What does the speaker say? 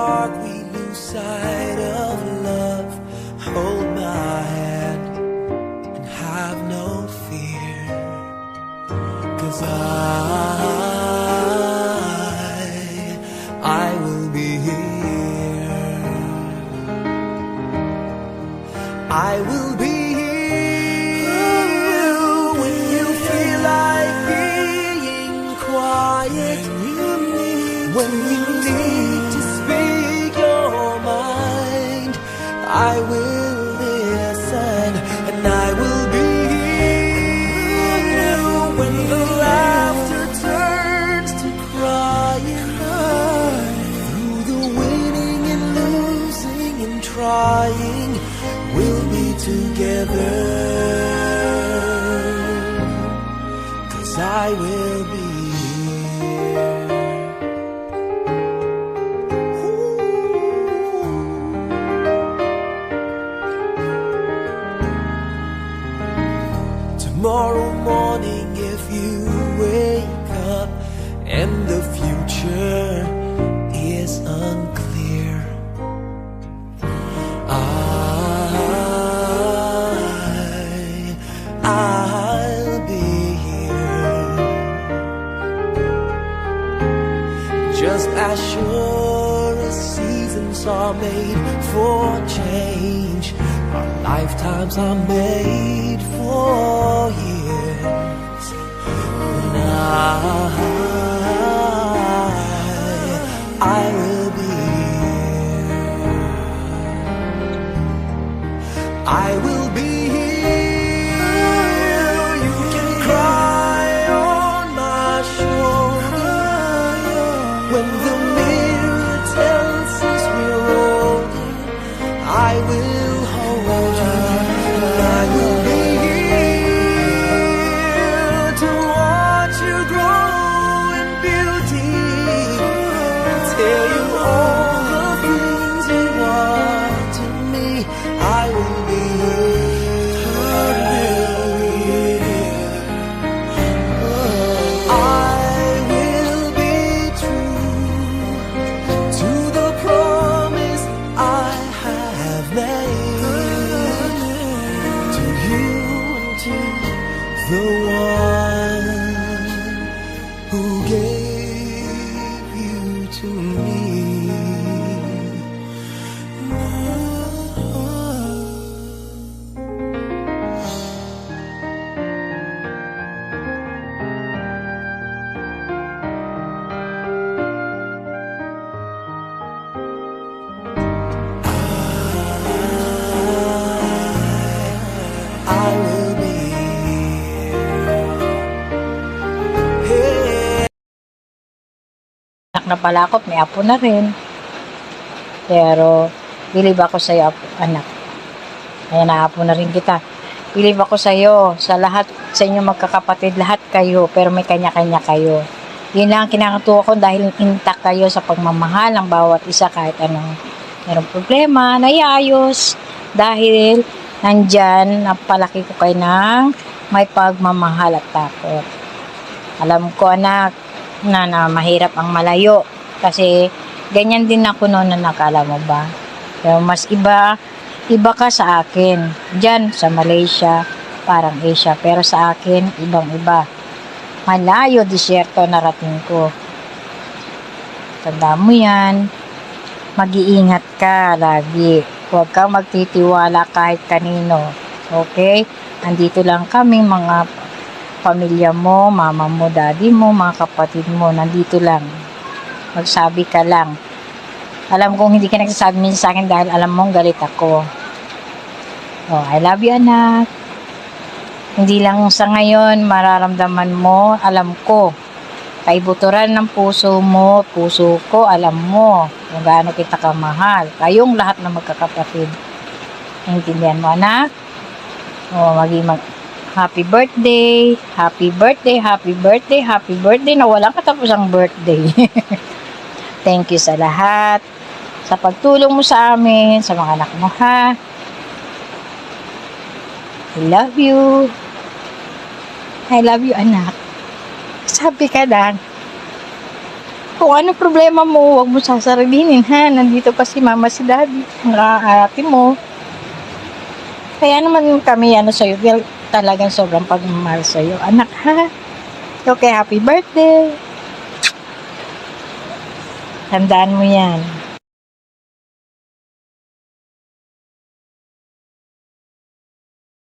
dark we lose sight of love. Hold my hand and have no fear, 'cause I will be here. I will be here when you feel like being quiet, when you need to speak your mind. I will listen and I will be here when the laughter turns to crying. Through the winning and losing and trying, we'll be together, 'cause I will be here. Tomorrow morning, if you wake up and the future is unclear, I'll be here. Just as sure as seasons are made for change, our lifetimes are made for years. And I will be here. I will be here. You can cry on my shoulder when the mirror tells us we're older. I will hold you. I will be here to watch you grow in beauty, tell you all the things you are to me. I will be the one who gave you to me. I will be na pala ako, may apo na rin. Pero, believe ako sa'yo, anak. Ayan, naapo na rin kita. Believe ako sa'yo, sa lahat, sa inyo magkakapatid, lahat kayo, pero may kanya-kanya kayo. Yun lang ang kinakatuwa ko dahil intact kayo sa pagmamahal ng bawat isa kahit anong merong problema, naiayos. Dahil, nandyan, napalaki ko kayo ng may pagmamahal at takot. Alam ko, anak, na mahirap ang malayo kasi ganyan din ako noon na nakala mo ba, pero mas iba ka sa akin dyan sa Malaysia, parang Asia, pero sa akin ibang iba, malayo, disyerto narating ko. Tanda mo yan, mag-iingat ka lagi, huwag kang magtitiwala kahit kanino, okay? Andito lang kami, mga pamilya mo, mama mo, daddy mo, mga kapatid mo, nandito lang. Magsabi ka lang. Alam kong hindi ka nagsasabi minsan sa akin dahil alam mong galit ako. Oh, I love you, anak. Hindi lang sa ngayon mararamdaman mo, alam ko. Kaibuturan ng puso mo, puso ko, alam mo kung gaano kita kamahal. Kayong lahat na magkakapatid. Naintindihan mo, anak? Oh, happy birthday, happy birthday, happy birthday, happy birthday na walang katapusang birthday. Thank you sa lahat, sa pagtulong mo sa amin, sa mga anak mo, ha? I love you. I love you, anak. Sabi ka lang. Kung ano problema mo, huwag mo sasabihin, ha? Nandito pa si mama, si daddy, mga ate mo. Kaya naman kami, sa'yo, talagang sobrang pagmamahal sa'yo. Anak, ha? Okay, happy birthday. Tandaan mo yan.